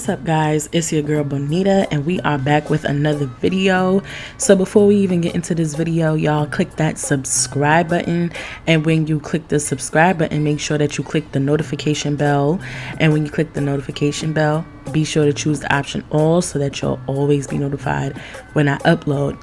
What's up, guys? It's your girl Bonita, and we are back with another video. So before we even get into this video, y'all click that subscribe button, and when you click the subscribe button, make sure that you click the notification bell. And when you click the notification bell, be sure to choose the option all so that you'll always be notified when I upload.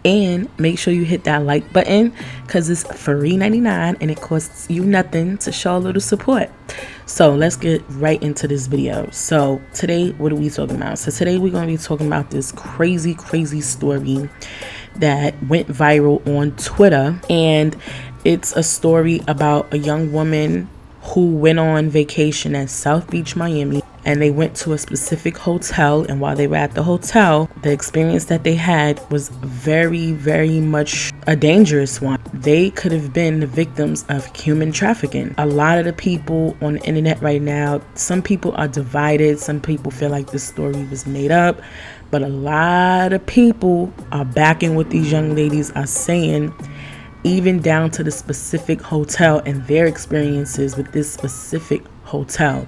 And make sure you hit that like button because it's free 99 and it costs you nothing to show a little support. So let's get right into this video. So today, what are we talking about? So today we're going to be talking about this crazy story that went viral on Twitter. And it's a story about a young woman who went on vacation at South Beach, Miami. And they went to a specific hotel, and while they were at the hotel, the experience that they had was very much a dangerous one. They could have been the victims of human trafficking. A lot of the people on the internet right now, some people are divided. Some people feel like this story was made up, but a lot of people are backing what these young ladies are saying, even down to the specific hotel and their experiences with this specific hotel,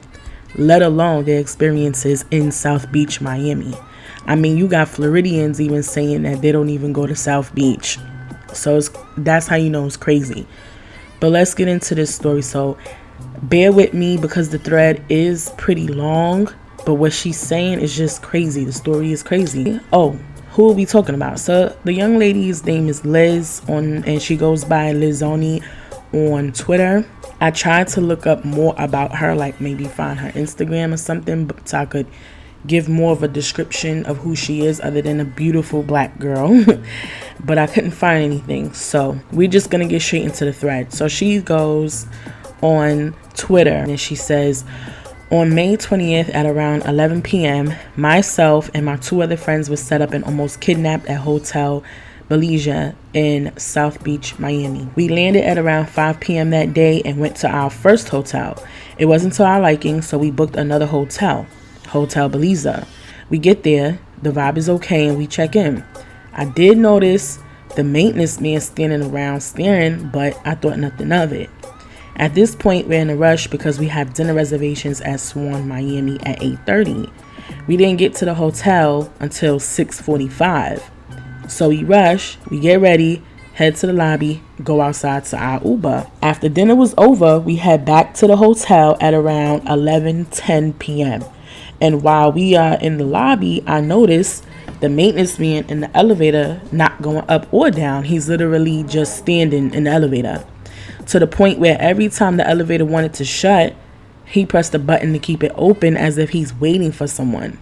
let alone their experiences in South Beach, Miami. I mean, you got Floridians even saying that they don't even go to South Beach. So that's how you know it's crazy. But let's get into this story. So bear with me because the thread is pretty long, but what she's saying is just crazy. The story is crazy. Oh, who are we talking about? So the young lady's name is Liz and she goes by Lizoni on Twitter. I tried to look up more about her, like maybe find her Instagram or something, so I could give more of a description of who she is other than a beautiful black girl. But I couldn't find anything. So we're just going to get straight into the thread. So she goes on Twitter and she says, on May 20th at around 11 p.m., myself and my two other friends were set up and almost kidnapped at Hotel Belleza in South Beach, Miami. We landed at around 5 p.m. that day and went to our first hotel. It wasn't to our liking, so we booked another hotel, Hotel Belleza. We get there, the vibe is okay, and we check in. I did notice the maintenance man standing around staring, but I thought nothing of it. At this point, we're in a rush because we have dinner reservations at Swan Miami at 8:30. We didn't get to the hotel until 6:45. So we rush, we get ready, head to the lobby, go outside to our Uber. After dinner was over, we head back to the hotel at around 11:10 p.m. And while we are in the lobby, I noticed the maintenance man in the elevator not going up or down. He's literally just standing in the elevator, to the point where every time the elevator wanted to shut, he pressed a button to keep it open as if he's waiting for someone.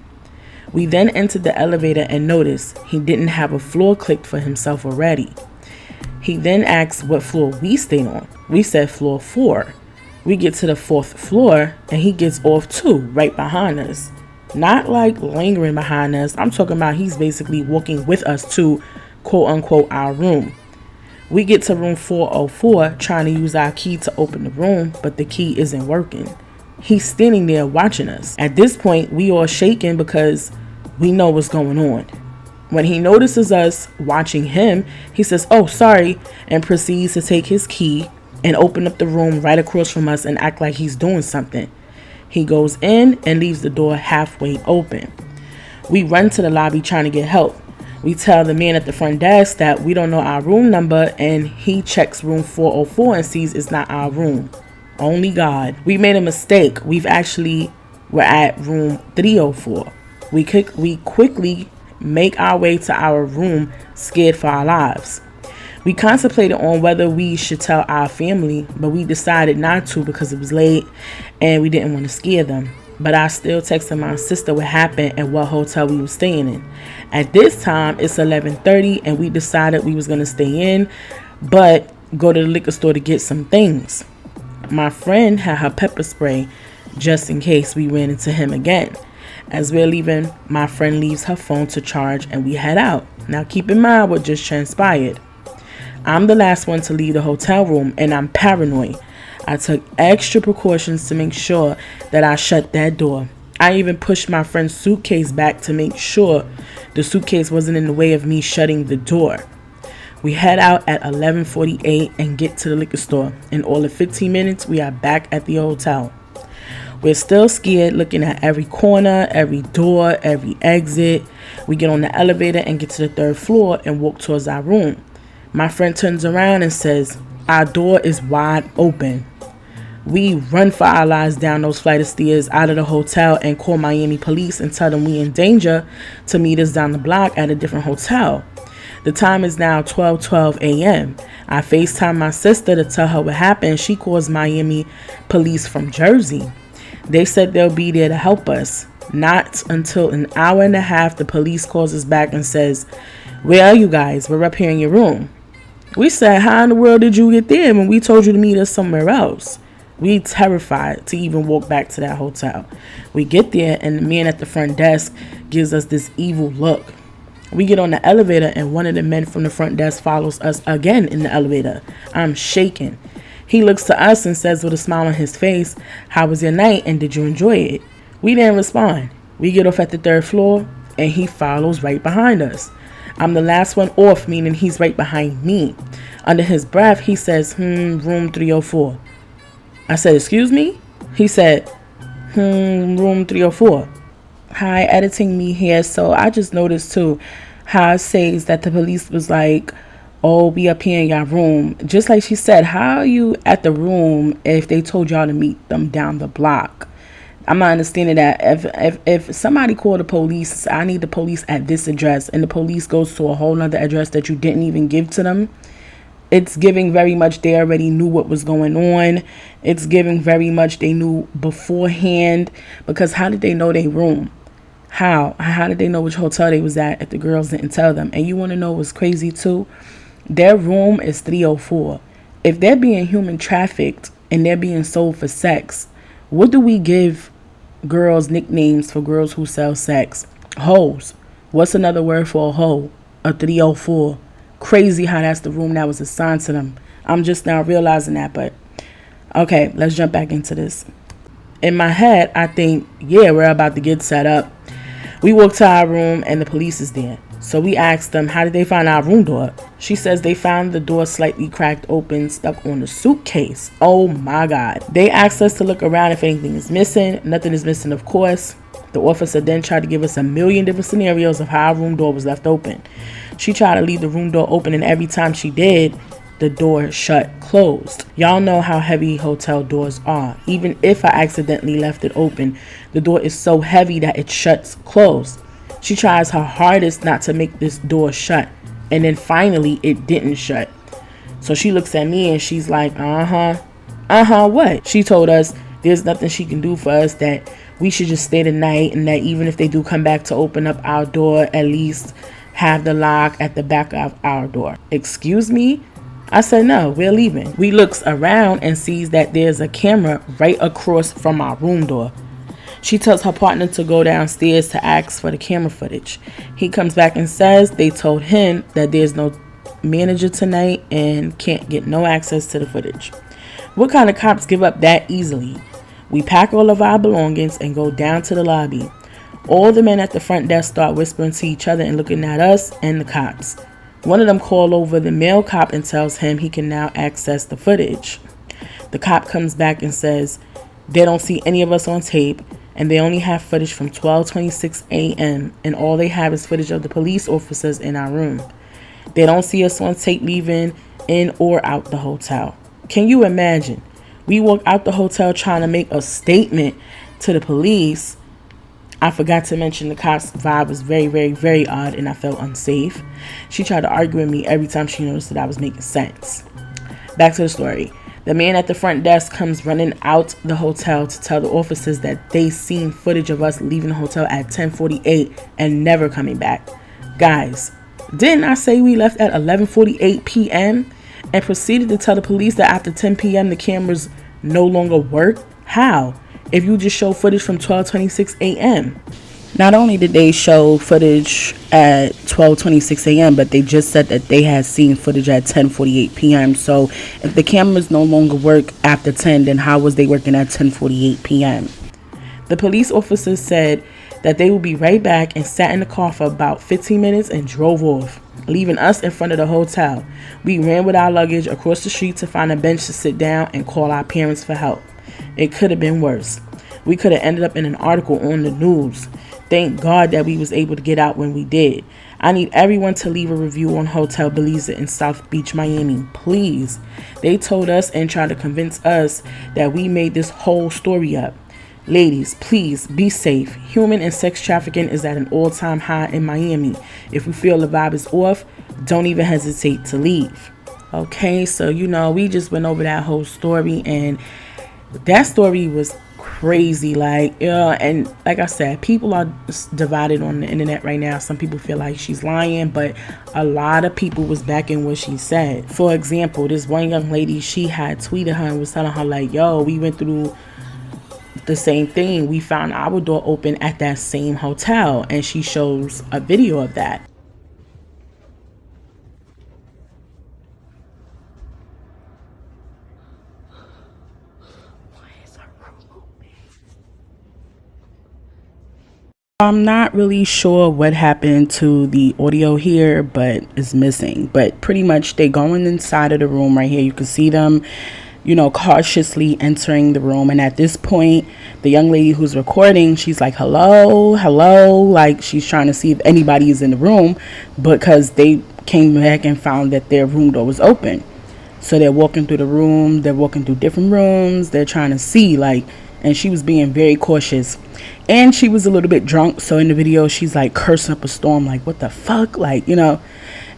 We then entered the elevator and noticed he didn't have a floor clicked for himself already. He then asked what floor we stayed on. We said floor 4. We get to the 4th floor and he gets off too, right behind us. Not like lingering behind us. I'm talking about he's basically walking with us to quote unquote our room. We get to room 404 trying to use our key to open the room, but the key isn't working. He's standing there watching us. At this point, we all shaking because we know what's going on. When he notices us watching him, he says, "Oh, sorry," and proceeds to take his key and open up the room right across from us and act like he's doing something. He goes in and leaves the door halfway open. We run to the lobby trying to get help. We tell the man at the front desk that we don't know our room number, and he checks room 404 and sees it's not our room. Only God. We made a mistake. We're at room 304. We quickly make our way to our room, scared for our lives. We contemplated on whether we should tell our family, but we decided not to because it was late and we didn't want to scare them. But I still texted my sister what happened and what hotel we were staying in. At this time, it's 11:30 and we decided we was going to stay in, but go to the liquor store to get some things. My friend had her pepper spray just in case we ran into him again. As we're leaving, my friend leaves her phone to charge and we head out. Now keep in mind what just transpired. I'm the last one to leave the hotel room and I'm paranoid. I took extra precautions to make sure that I shut that door. I even pushed my friend's suitcase back to make sure the suitcase wasn't in the way of me shutting the door. We head out at 11:48 and get to the liquor store. In all of 15 minutes, we are back at the hotel. We're still scared, looking at every corner, every door, every exit. We get on the elevator and get to the 3rd floor and walk towards our room. My friend turns around and says, "Our door is wide open." We run for our lives down those flight of stairs out of the hotel and call Miami police and tell them we in danger to meet us down the block at a different hotel. The time is now 12:12 a.m. I FaceTime my sister to tell her what happened. She calls Miami police from Jersey. They said they'll be there to help us. Not until an hour and a half, the police calls us back and says, "Where are you guys? We're up here in your room." We said, "How in the world did you get there when we told you to meet us somewhere else?" We terrified to even walk back to that hotel. We get there and the man at the front desk gives us this evil look. We get on the elevator and one of the men from the front desk follows us again in the elevator. I'm shaking. He looks to us and says with a smile on his face, "How was your night and did you enjoy it?" We didn't respond. We get off at the 3rd floor and he follows right behind us. I'm the last one off, meaning he's right behind me. Under his breath, he says, room 304. I said, "Excuse me?" He said, room 304. Hi, editing me here. So I just noticed too how it says that the police was like, "Oh, be up here in your room." Just like she said, how are you at the room if they told y'all to meet them down the block? I'm not understanding that. If somebody called the police, "I need the police at this address," and the police goes to a whole nother address that you didn't even give to them, it's giving very much they already knew what was going on. It's giving very much they knew beforehand, because how did they know their room? How did they know which hotel they was at if the girls didn't tell them? And you want to know what's crazy too? Their room is 304. If they're being human trafficked and they're being sold for sex, what do we give girls nicknames for girls who sell sex? Hoes. What's another word for a hoe? A 304. Crazy how that's the room that was assigned to them. I'm just now realizing that, but okay, let's jump back into this. In my head, I think, yeah, we're about to get set up. We walk to our room and the police is there. So we asked them, how did they find our room door? She says they found the door slightly cracked open, stuck on the suitcase. Oh my God. They asked us to look around if anything is missing. Nothing is missing, of course. The officer then tried to give us a million different scenarios of how our room door was left open. She tried to leave the room door open, and every time she did, the door shut closed. Y'all know how heavy hotel doors are. Even if I accidentally left it open, the door is so heavy that it shuts closed. She tries her hardest not to make this door shut, and then finally it didn't shut. So she looks at me and she's like, what? She told us there's nothing she can do for us, that we should just stay the night, and that even if they do come back to open up our door, at least have the lock at the back of our door. Excuse me? I said, no, we're leaving. We looks around and sees that there's a camera right across from our room door. She tells her partner to go downstairs to ask for the camera footage. He comes back and says they told him that there's no manager tonight and can't get no access to the footage. What kind of cops give up that easily? We pack all of our belongings and go down to the lobby. All the men at the front desk start whispering to each other and looking at us and the cops. One of them calls over the male cop and tells him he can now access the footage. The cop comes back and says they don't see any of us on tape, and they only have footage from 12:26 a.m. and all they have is footage of the police officers in our room. They don't see us on tape leaving in or out the hotel. Can you imagine? We walk out the hotel trying to make a statement to the police. I forgot to mention the cop's vibe was very, very, very odd, and I felt unsafe. She tried to argue with me every time she noticed that I was making sense. Back to the story. The man at the front desk comes running out the hotel to tell the officers that they seen footage of us leaving the hotel at 10:48 and never coming back. Guys, didn't I say we left at 11:48 p.m. and proceeded to tell the police that after 10 p.m. the cameras no longer work? How? If you just show footage from 12:26 a.m. Not only did they show footage at 12:26 a.m., but they just said that they had seen footage at 10:48 p.m. So if the cameras no longer work after 10, then how was they working at 10:48 p.m.? The police officers said that they would be right back and sat in the car for about 15 minutes and drove off, leaving us in front of the hotel. We ran with our luggage across the street to find a bench to sit down and call our parents for help. It could have been worse. We could have ended up in an article on the news. Thank God that we was able to get out when we did. I need everyone to leave a review on Hotel Belleza in South Beach, Miami, please. They told us and tried to convince us that we made this whole story up. Ladies, please be safe. Human and sex trafficking is at an all-time high in Miami. If you feel the vibe is off, don't even hesitate to leave. Okay, so we just went over that whole story, and that story was crazy. And like I said, people are divided on the internet right now. Some people feel like she's lying, but a lot of people was backing what she said. For example, this one young lady, she had tweeted her and was telling her like, yo, we went through the same thing. We found our door open at that same hotel, and she shows a video of that. I'm not really sure what happened to the audio here, but it's missing. But pretty much they going inside of the room right here. You can see them, cautiously entering the room. And at this point, the young lady who's recording, she's like, hello, like she's trying to see if anybody is in the room, because they came back and found that their room door was open. So they're walking through the room, they're walking through different rooms, they're trying to see, and she was being very cautious. And she was a little bit drunk, so in the video she's like cursing up a storm, like, what the fuck,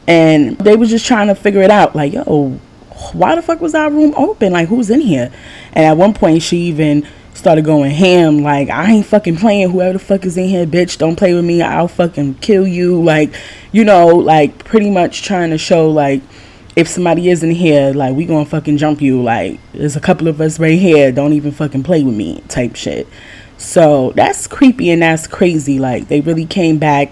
and they was just trying to figure it out, like, yo, why the fuck was our room open, like, who's in here? And at one point she even started going ham, like, I ain't fucking playing, whoever the fuck is in here, bitch, don't play with me, I'll fucking kill you, pretty much trying to show, like, if somebody is in here, like, we gonna fucking jump you, like, there's a couple of us right here, don't even fucking play with me, type shit. So that's creepy and that's crazy. Like, they really came back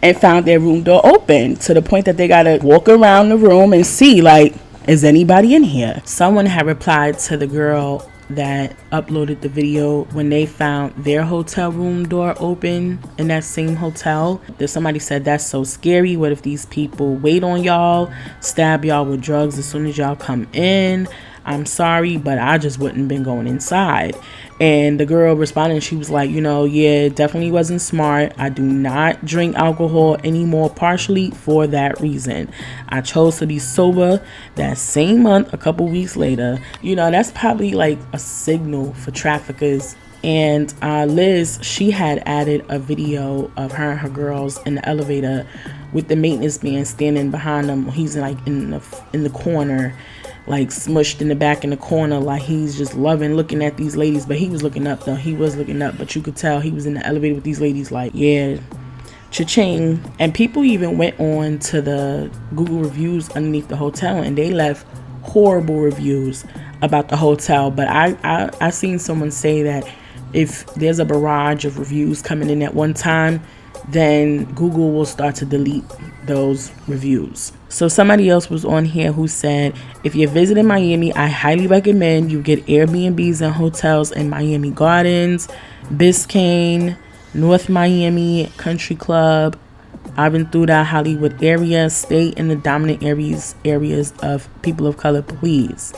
and found their room door open to the point that they gotta walk around the room and see, like, is anybody in here? Someone had replied to the girl that uploaded the video when they found their hotel room door open in that same hotel. Somebody said, that's so scary. What if these people wait on y'all, stab y'all with drugs as soon as y'all come in? I'm sorry, but I just wouldn't been going inside. And the girl responded, she was like, yeah, it definitely wasn't smart. I do not drink alcohol anymore, partially for that reason. I chose to be sober that same month, a couple weeks later. That's probably like a signal for traffickers. And Liz, she had added a video of her and her girls in the elevator with the maintenance man standing behind them. He's like in the corner, like smushed in the back in the corner, like he's just loving looking at these ladies. But he was looking up, though. He was looking up, but you could tell he was in the elevator with these ladies, like, yeah, cha-ching. And people even went on to the Google reviews underneath the hotel, and they left horrible reviews about the hotel. But I seen someone say that if there's a barrage of reviews coming in at one time, then Google will start to delete those reviews. So somebody else was on here who said, if you're visiting Miami, I highly recommend you get Airbnbs and hotels in Miami Gardens, Biscayne, North Miami, Country Club, Aventura, Hollywood area. Stay in the dominant areas of people of color, please.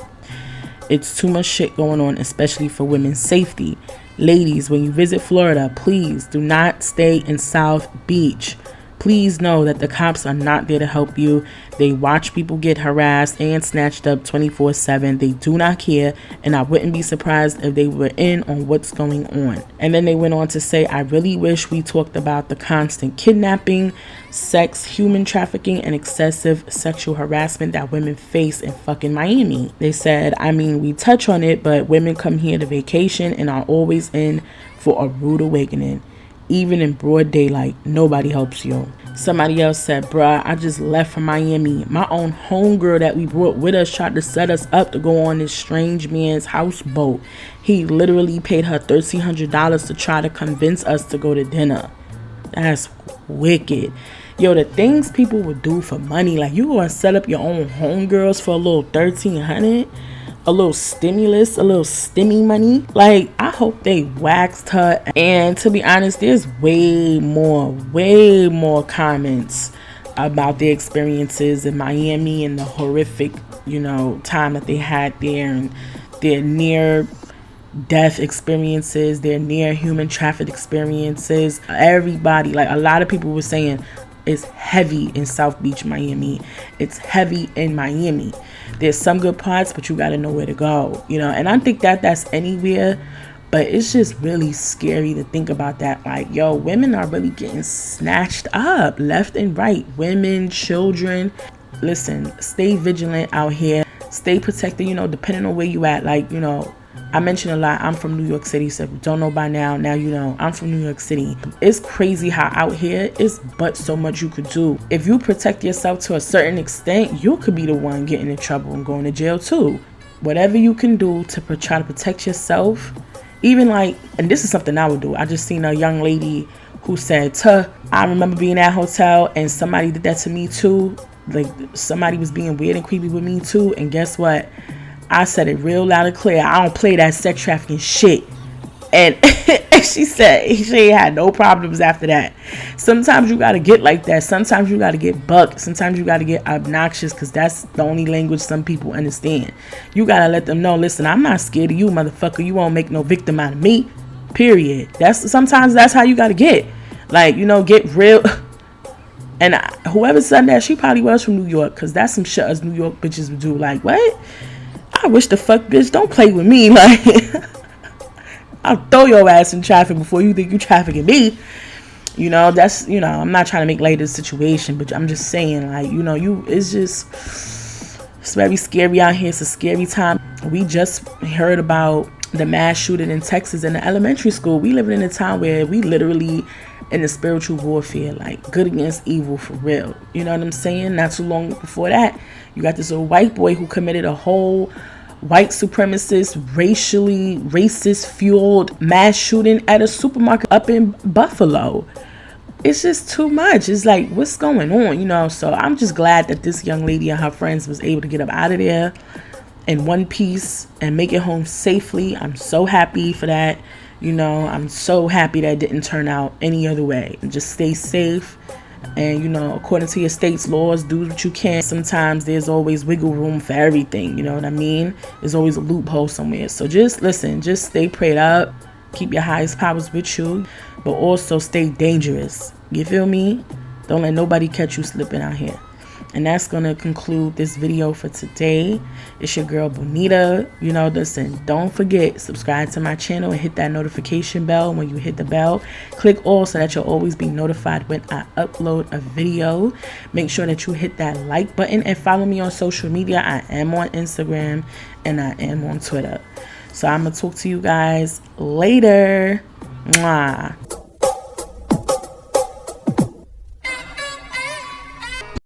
It's too much shit going on, especially for women's safety. Ladies, when you visit Florida, please do not stay in South Beach. Please know that the cops are not there to help you. They watch people get harassed and snatched up 24/7. They do not care, and I wouldn't be surprised if they were in on what's going on. And then they went on to say, I really wish we talked about the constant kidnapping, sex, human trafficking, and excessive sexual harassment that women face in fucking Miami. They said, we touch on it, but women come here to vacation and are always in for a rude awakening. Even in broad daylight, nobody helps you. Somebody else said, bruh, I just left from Miami. My own homegirl that we brought with us tried to set us up to go on this strange man's houseboat. He literally paid her $1,300 to try to convince us to go to dinner. That's wicked. Yo, the things people would do for money, like you gonna set up your own homegirls for a little $1,300? A little stimulus, a little stimmy money. Like, I hope they waxed her. And to be honest, there's way more comments about their experiences in Miami and the horrific, time that they had there, and their near death experiences, their near human traffic experiences. Everybody, like a lot of people were saying, it's heavy in South Beach, Miami. It's heavy in Miami. There's some good parts, but you got to know where to go, you know. And I think that that's anywhere, but it's just really scary to think about that. Like, yo, women are really getting snatched up left and right. Women, children. Listen, stay vigilant out here. Stay protected, you know, depending on where you at. Like, you know, I mentioned a lot, I'm from New York City, so if you don't know by now you know, I'm from New York City. It's crazy how out here it's but so much you could do. If you protect yourself to a certain extent, you could be the one getting in trouble and going to jail too. Whatever you can do to try to protect yourself, even like, and this is something I would do. I just seen a young lady who said, I remember being at a hotel and somebody did that to me too. Like somebody was being weird and creepy with me too, and guess what? I said it real loud and clear. I don't play that sex trafficking shit. And she said she ain't had no problems after that. Sometimes you got to get like that. Sometimes you got to get bucked. Sometimes you got to get obnoxious because that's the only language some people understand. You got to let them know, listen, I'm not scared of you, motherfucker. You won't make no victim out of me, period. Sometimes that's how you got to get. Like, you know, get real. And whoever said that, she probably was from New York because that's some shit us New York bitches would do. Like, what? I wish the fuck, bitch, don't play with me. Like, I'll throw your ass in traffic before you think you trafficking me. You know, that's, you know, I'm not trying to make light of the situation, but I'm just saying, like, you know, it's very scary out here. It's a scary time. We just heard about the mass shooting in Texas in the elementary school. We live in a time where we literally in the spiritual warfare, like good against evil for real. You know what I'm saying? Not too long before that, you got this old white boy who committed a whole white supremacist, racist fueled mass shooting at a supermarket up in Buffalo. It's just too much. It's like, what's going on, you know? So I'm just glad that this young lady and her friends was able to get up out of there in one piece and make it home safely. I'm so happy for that. You know, I'm so happy that it didn't turn out any other way. And just stay safe. And, you know, according to your state's laws, do what you can. Sometimes there's always wiggle room for everything. You know what I mean? There's always a loophole somewhere. So just listen, just stay prayed up. Keep your highest powers with you. But also stay dangerous. You feel me? Don't let nobody catch you slipping out here. And that's going to conclude this video for today. It's your girl Bonita. You know, listen, don't forget, subscribe to my channel and hit that notification bell. When you hit the bell, click all so that you'll always be notified when I upload a video. Make sure that you hit that like button and follow me on social media. I am on Instagram and I am on Twitter. So I'm going to talk to you guys later. Mwah.